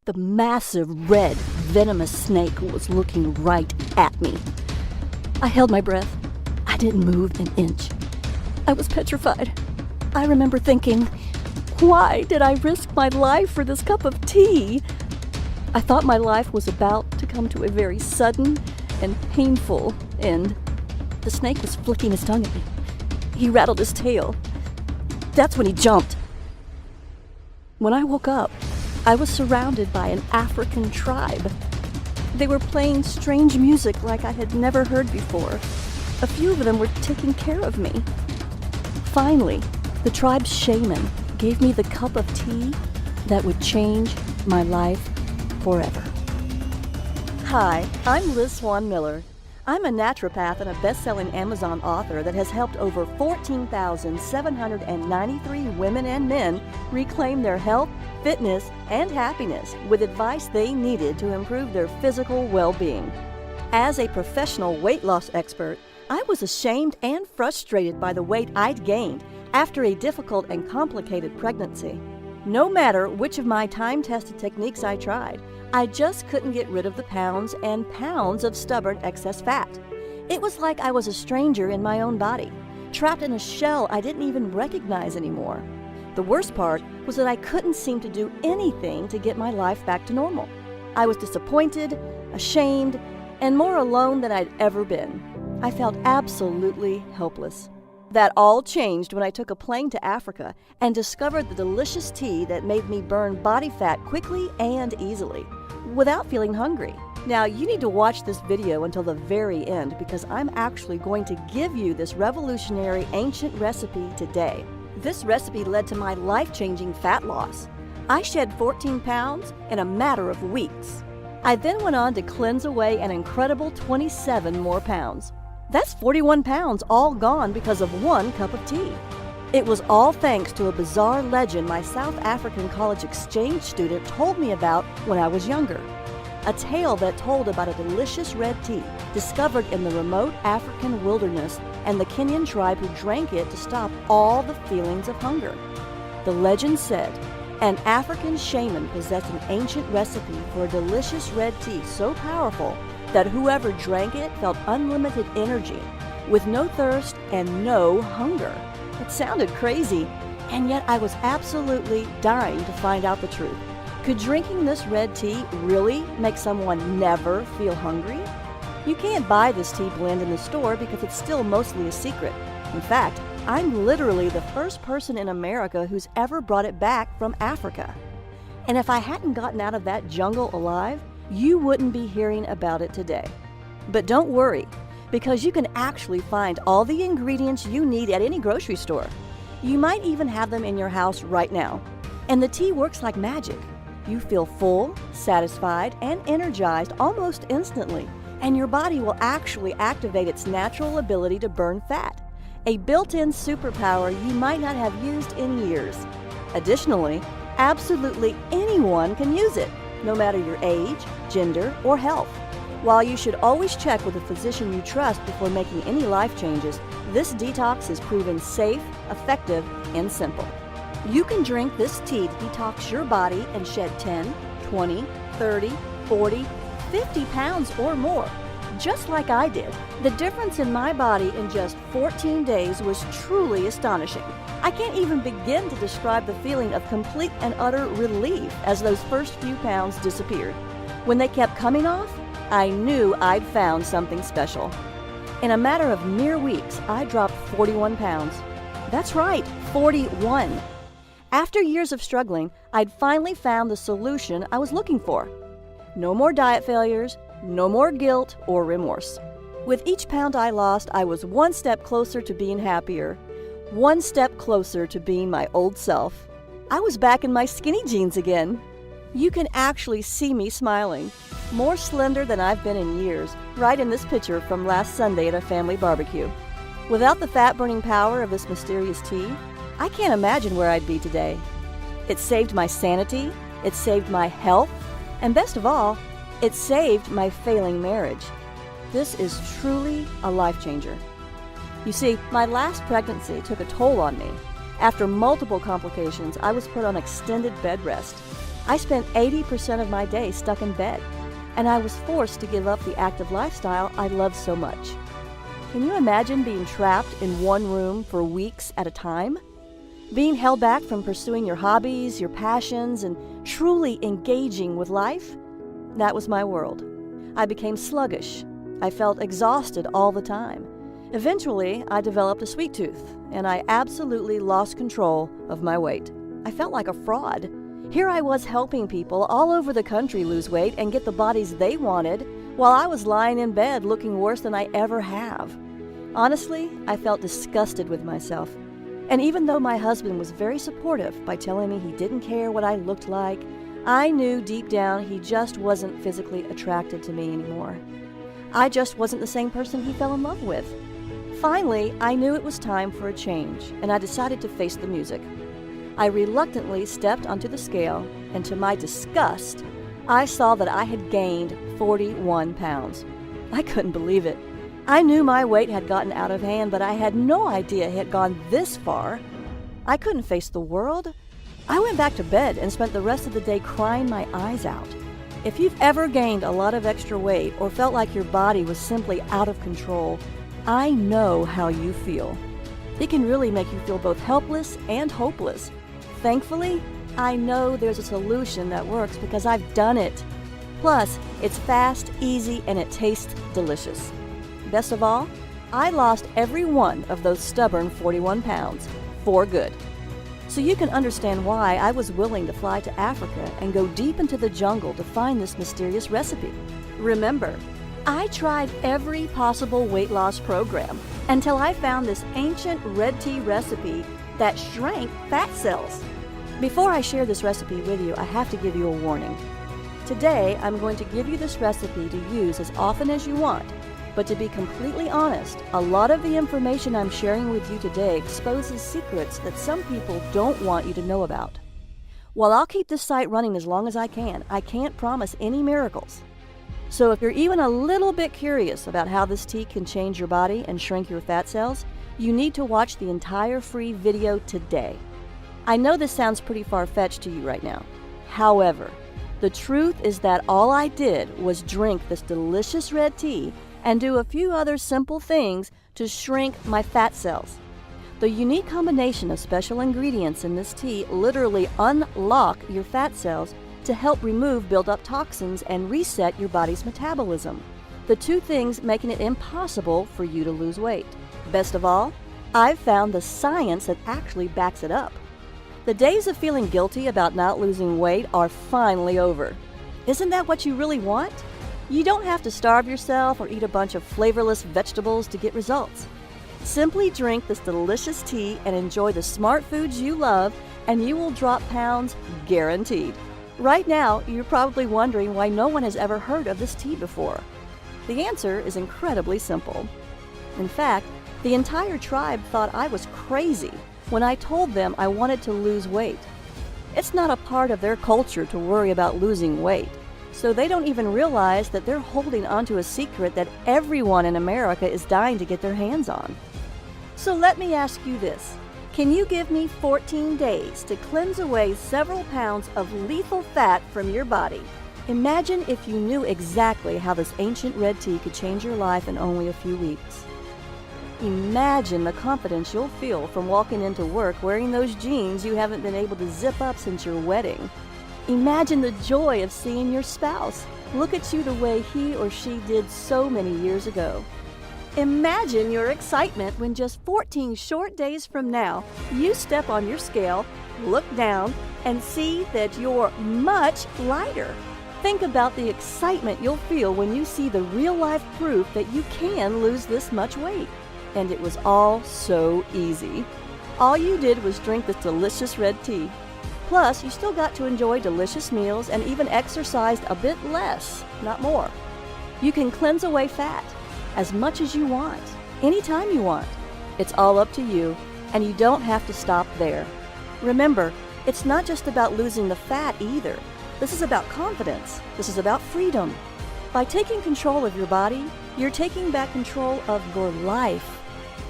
The massive, red, venomous snake was looking right at me. I held my breath. I didn't move an inch. I was petrified. I remember thinking, why did I risk my life for this cup of tea? I thought my life was about to come to a very sudden and painful end. The snake was flicking his tongue at me. He rattled his tail. That's when he jumped. When I woke up, I was surrounded by an African tribe. They were playing strange music like I had never heard before. A few of them were taking care of me. Finally, the tribe's shaman gave me the cup of tea that would change my life forever. Hi, I'm Liz Swan Miller. I'm a naturopath and a best-selling Amazon author that has helped over 14,793 women and men reclaim their health, fitness, and happiness with advice they needed to improve their physical well-being. As a professional weight loss expert, I was ashamed and frustrated by the weight I'd gained after a difficult and complicated pregnancy. No matter which of my time-tested techniques I tried, I just couldn't get rid of the pounds and pounds of stubborn excess fat. It was like I was a stranger in my own body, trapped in a shell I didn't even recognize anymore. The worst part was that I couldn't seem to do anything to get my life back to normal. I was disappointed, ashamed, and more alone than I'd ever been. I felt absolutely helpless. That all changed when I took a plane to Africa and discovered the delicious tea that made me burn body fat quickly and easily, without feeling hungry. Now, you need to watch this video until the very end because I'm actually going to give you this revolutionary ancient recipe today. This recipe led to my life-changing fat loss. I shed 14 pounds in a matter of weeks. I then went on to cleanse away an incredible 27 more pounds. That's 41 pounds all gone because of one cup of tea. It was all thanks to a bizarre legend my South African college exchange student told me about when I was younger. A tale that told about a delicious red tea discovered in the remote African wilderness and the Kenyan tribe who drank it to stop all the feelings of hunger. The legend said an African shaman possessed an ancient recipe for a delicious red tea so powerful that whoever drank it felt unlimited energy, with no thirst and no hunger. It sounded crazy, and yet I was absolutely dying to find out the truth. Could drinking this red tea really make someone never feel hungry? You can't buy this tea blend in the store because it's still mostly a secret. In fact, I'm literally the first person in America who's ever brought it back from Africa. And if I hadn't gotten out of that jungle alive, you wouldn't be hearing about it today. But don't worry, because you can actually find all the ingredients you need at any grocery store. You might even have them in your house right now. And the tea works like magic. You feel full, satisfied, and energized almost instantly, and your body will actually activate its natural ability to burn fat, a built-in superpower you might not have used in years. Additionally, absolutely anyone can use it, no matter your age, gender, or health. While you should always check with a physician you trust before making any life changes, this detox is proven safe, effective, and simple. You can drink this tea to detox your body and shed 10, 20, 30, 40, 50 pounds or more, just like I did. The difference in my body in just 14 days was truly astonishing. I can't even begin to describe the feeling of complete and utter relief as those first few pounds disappeared. When they kept coming off, I knew I'd found something special. In a matter of mere weeks, I dropped 41 pounds. That's right, 41. After years of struggling, I'd finally found the solution I was looking for. No more diet failures, no more guilt or remorse. With each pound I lost, I was one step closer to being happier, one step closer to being my old self. I was back in my skinny jeans again. You can actually see me smiling, more slender than I've been in years, right in this picture from last Sunday at a family barbecue. Without the fat-burning power of this mysterious tea, I can't imagine where I'd be today. It saved my sanity, it saved my health, and best of all, it saved my failing marriage. This is truly a life changer. You see, my last pregnancy took a toll on me. After multiple complications, I was put on extended bed rest. I spent 80% of my day stuck in bed, and I was forced to give up the active lifestyle I loved so much. Can you imagine being trapped in one room for weeks at a time? Being held back from pursuing your hobbies, your passions, and truly engaging with life? That was my world. I became sluggish. I felt exhausted all the time. Eventually, I developed a sweet tooth, and I absolutely lost control of my weight. I felt like a fraud. Here I was helping people all over the country lose weight and get the bodies they wanted, while I was lying in bed looking worse than I ever have. Honestly, I felt disgusted with myself. And even though my husband was very supportive by telling me he didn't care what I looked like, I knew deep down he just wasn't physically attracted to me anymore. I just wasn't the same person he fell in love with. Finally, I knew it was time for a change, and I decided to face the music. I reluctantly stepped onto the scale, and to my disgust, I saw that I had gained 41 pounds. I couldn't believe it. I knew my weight had gotten out of hand, but I had no idea it had gone this far. I couldn't face the world. I went back to bed and spent the rest of the day crying my eyes out. If you've ever gained a lot of extra weight or felt like your body was simply out of control, I know how you feel. It can really make you feel both helpless and hopeless. Thankfully, I know there's a solution that works because I've done it. Plus, it's fast, easy, and it tastes delicious. Best of all, I lost every one of those stubborn 41 pounds for good. So you can understand why I was willing to fly to Africa and go deep into the jungle to find this mysterious recipe. Remember, I tried every possible weight loss program until I found this ancient red tea recipe that shrank fat cells. Before I share this recipe with you, I have to give you a warning. Today, I'm going to give you this recipe to use as often as you want. But to be completely honest, a lot of the information I'm sharing with you today exposes secrets that some people don't want you to know about. While I'll keep this site running as long as I can't promise any miracles. So if you're even a little bit curious about how this tea can change your body and shrink your fat cells, you need to watch the entire free video today. I know this sounds pretty far-fetched to you right now. However, the truth is that all I did was drink this delicious red tea and do a few other simple things to shrink my fat cells. The unique combination of special ingredients in this tea literally unlock your fat cells to help remove built-up toxins and reset your body's metabolism, the two things making it impossible for you to lose weight. Best of all, I've found the science that actually backs it up. The days of feeling guilty about not losing weight are finally over. Isn't that what you really want? You don't have to starve yourself or eat a bunch of flavorless vegetables to get results. Simply drink this delicious tea and enjoy the smart foods you love, and you will drop pounds guaranteed. Right now, you're probably wondering why no one has ever heard of this tea before. The answer is incredibly simple. In fact, the entire tribe thought I was crazy when I told them I wanted to lose weight. It's not a part of their culture to worry about losing weight. So they don't even realize that they're holding onto a secret that everyone in America is dying to get their hands on. So let me ask you this. Can you give me 14 days to cleanse away several pounds of lethal fat from your body? Imagine if you knew exactly how this ancient red tea could change your life in only a few weeks. Imagine the confidence you'll feel from walking into work wearing those jeans you haven't been able to zip up since your wedding. Imagine the joy of seeing your spouse look at you the way he or she did so many years ago. Imagine your excitement when just 14 short days from now, you step on your scale, look down, and see that you're much lighter. Think about the excitement you'll feel when you see the real-life proof that you can lose this much weight. And it was all so easy. All you did was drink this delicious red tea. Plus, you still got to enjoy delicious meals and even exercised a bit less, not more. You can cleanse away fat as much as you want, anytime you want. It's all up to you, and you don't have to stop there. Remember, it's not just about losing the fat either. This is about confidence. This is about freedom. By taking control of your body, you're taking back control of your life.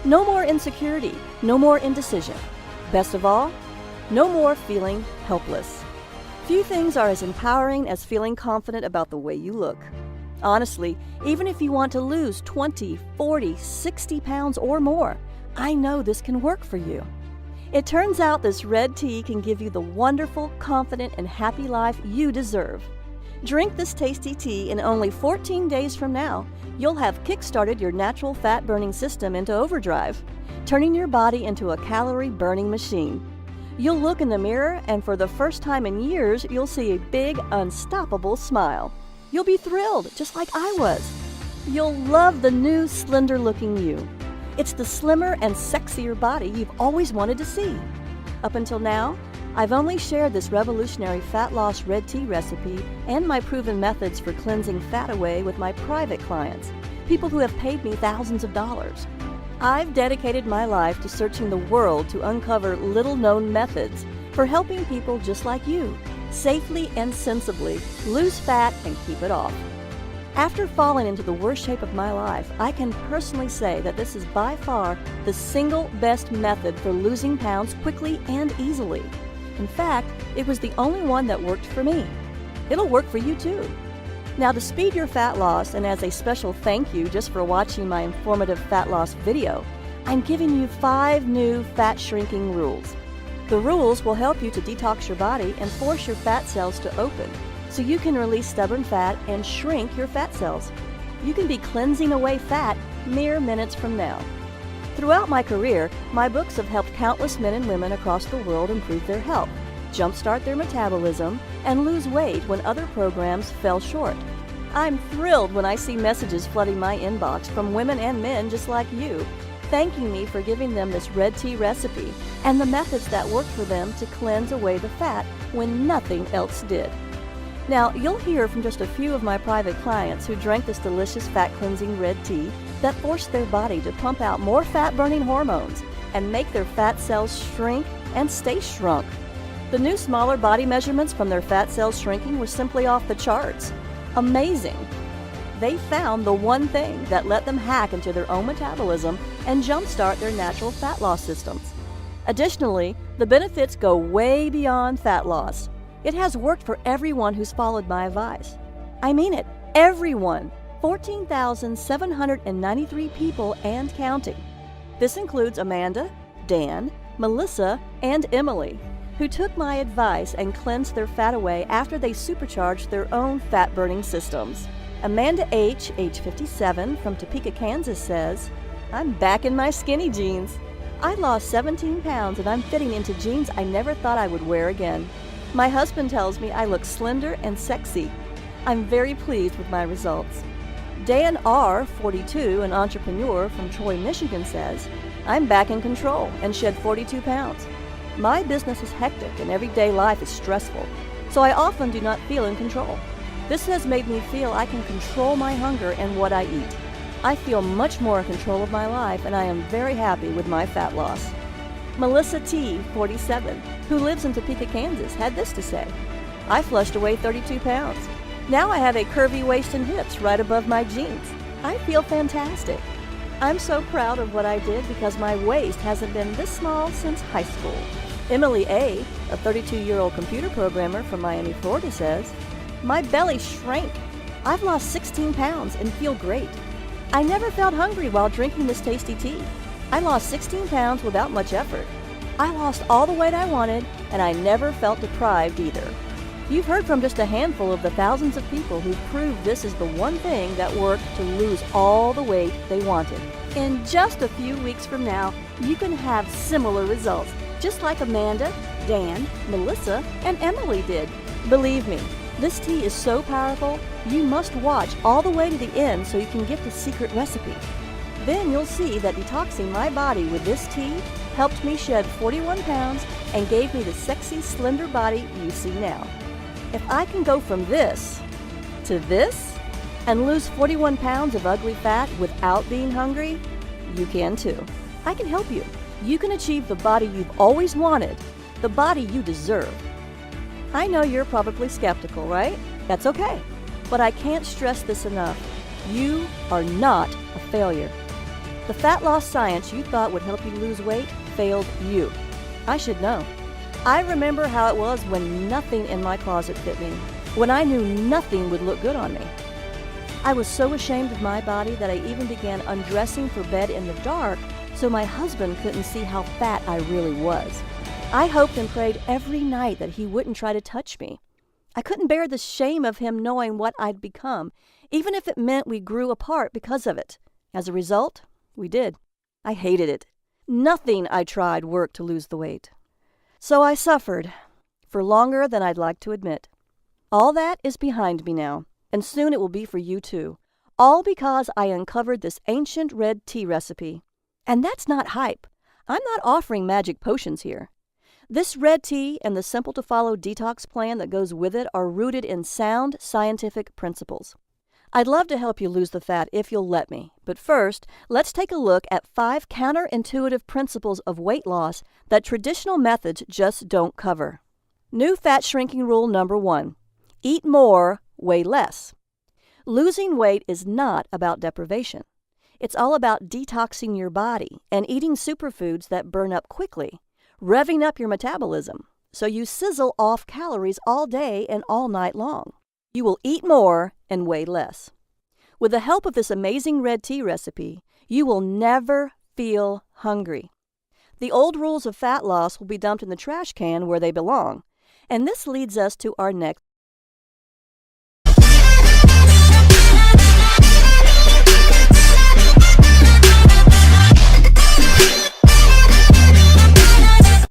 No more insecurity, no more indecision. Best of all, no more feeling helpless. Few things are as empowering as feeling confident about the way you look. Honestly, even if you want to lose 20, 40, 60 pounds or more, I know this can work for you. It turns out this red tea can give you the wonderful, confident, and happy life you deserve. Drink this tasty tea and only 14 days from now, you'll have kick-started your natural fat-burning system into overdrive, turning your body into a calorie-burning machine. You'll look in the mirror, and for the first time in years, you'll see a big, unstoppable smile. You'll be thrilled, just like I was. You'll love the new, slender-looking you. It's the slimmer and sexier body you've always wanted to see. Up until now, I've only shared this revolutionary fat loss red tea recipe and my proven methods for cleansing fat away with my private clients, people who have paid me thousands of dollars. I've dedicated my life to searching the world to uncover little-known methods for helping people just like you safely and sensibly lose fat and keep it off. After falling into the worst shape of my life, I can personally say that this is by far the single best method for losing pounds quickly and easily. In fact, it was the only one that worked for me. It'll work for you too. Now, to speed your fat loss, and as a special thank you just for watching my informative fat loss video, I'm giving you 5 new fat shrinking rules. The rules will help you to detox your body and force your fat cells to open, so you can release stubborn fat and shrink your fat cells. You can be cleansing away fat mere minutes from now. Throughout my career, my books have helped countless men and women across the world improve their health, jumpstart their metabolism, and lose weight when other programs fell short. I'm thrilled when I see messages flooding my inbox from women and men just like you, thanking me for giving them this red tea recipe and the methods that worked for them to cleanse away the fat when nothing else did. Now, you'll hear from just a few of my private clients who drank this delicious fat-cleansing red tea that forced their body to pump out more fat-burning hormones and make their fat cells shrink and stay shrunk. The new smaller body measurements from their fat cells shrinking were simply off the charts. Amazing! They found the one thing that let them hack into their own metabolism and jumpstart their natural fat loss systems. Additionally, the benefits go way beyond fat loss. It has worked for everyone who's followed my advice. I mean it, everyone! 14,793 people and counting. This includes Amanda, Dan, Melissa, and Emily, who took my advice and cleansed their fat away after they supercharged their own fat-burning systems. Amanda H., age 57, from Topeka, Kansas says, "I'm back in my skinny jeans. I lost 17 pounds and I'm fitting into jeans I never thought I would wear again. My husband tells me I look slender and sexy. I'm very pleased with my results." Dan R., 42, an entrepreneur from Troy, Michigan says, "I'm back in control and shed 42 pounds. My business is hectic and everyday life is stressful, so I often do not feel in control. This has made me feel I can control my hunger and what I eat. I feel much more in control of my life and I am very happy with my fat loss." Melissa T., 47, who lives in Topeka, Kansas, had this to say, "I flushed away 32 pounds. Now I have a curvy waist and hips right above my jeans. I feel fantastic. I'm so proud of what I did because my waist hasn't been this small since high school." Emily A., a 32-year-old computer programmer from Miami, Florida, says, "My belly shrank. I've lost 16 pounds and feel great. I never felt hungry while drinking this tasty tea. I lost 16 pounds without much effort. I lost all the weight I wanted, and I never felt deprived either." You've heard from just a handful of the thousands of people who've proved this is the one thing that worked to lose all the weight they wanted. In just a few weeks from now, you can have similar results, just like Amanda, Dan, Melissa, and Emily did. Believe me, this tea is so powerful, you must watch all the way to the end so you can get the secret recipe. Then you'll see that detoxing my body with this tea helped me shed 41 pounds and gave me the sexy, slender body you see now. If I can go from this to this and lose 41 pounds of ugly fat without being hungry, you can too. I can help you. You can achieve the body you've always wanted, the body you deserve. I know you're probably skeptical, right? That's okay. But I can't stress this enough. You are not a failure. The fat loss science you thought would help you lose weight failed you. I should know. I remember how it was when nothing in my closet fit me, when I knew nothing would look good on me. I was so ashamed of my body that I even began undressing for bed in the dark so my husband couldn't see how fat I really was. I hoped and prayed every night that he wouldn't try to touch me. I couldn't bear the shame of him knowing what I'd become, even if it meant we grew apart because of it. As a result, we did. I hated it. Nothing I tried worked to lose the weight. So I suffered for longer than I'd like to admit. All that is behind me now, and soon it will be for you too. All because I uncovered this ancient red tea recipe. And that's not hype. I'm not offering magic potions here. This red tea and the simple-to-follow detox plan that goes with it are rooted in sound scientific principles. I'd love to help you lose the fat if you'll let me, but first, let's take a look at 5 counterintuitive principles of weight loss that traditional methods just don't cover. New fat shrinking rule number 1. Eat more, weigh less. Losing weight is not about deprivation. It's all about detoxing your body and eating superfoods that burn up quickly, revving up your metabolism, so you sizzle off calories all day and all night long. You will eat more and weigh less. With the help of this amazing red tea recipe, you will never feel hungry. The old rules of fat loss will be dumped in the trash can where they belong. And this leads us to our next